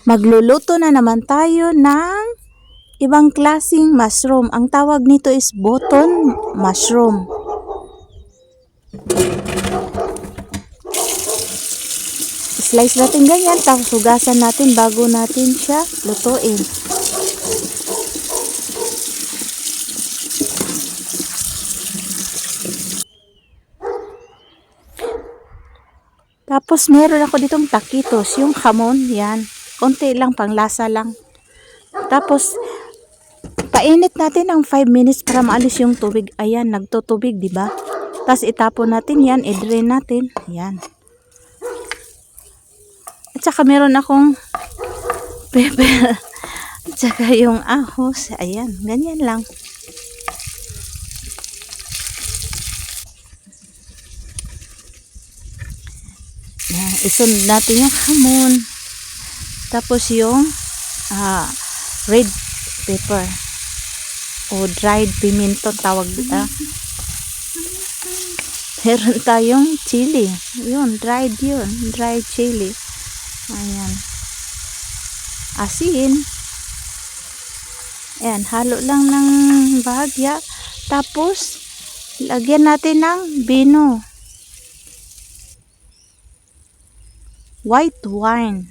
Magluluto na naman tayo ng ibang klasing mushroom. Ang tawag nito is button mushroom. Slice natin ganyan, tapos hugasan natin bago natin siya lutuin. Tapos meron ako ditong taquitos, yung hamon, yan. Konti lang, panglasa lang. Tapos painit natin ng 5 minutes para maalis yung tubig. Ayan, nagtutubig, di ba? Tapos itapon natin yan, i-drain natin. Ayan. At saka meron akong pepper. At saka yung ahos. Ayan, ganyan lang. Ayan, isunod natin yung hamon. Tapos yung red pepper. O dried pimento tawag dito. Meron tayong chili. Yun, dried yun. Dried chili. Ayan. Asin. Ayan, halo lang ng bahagya. Tapos, lagyan natin ng vino. White wine.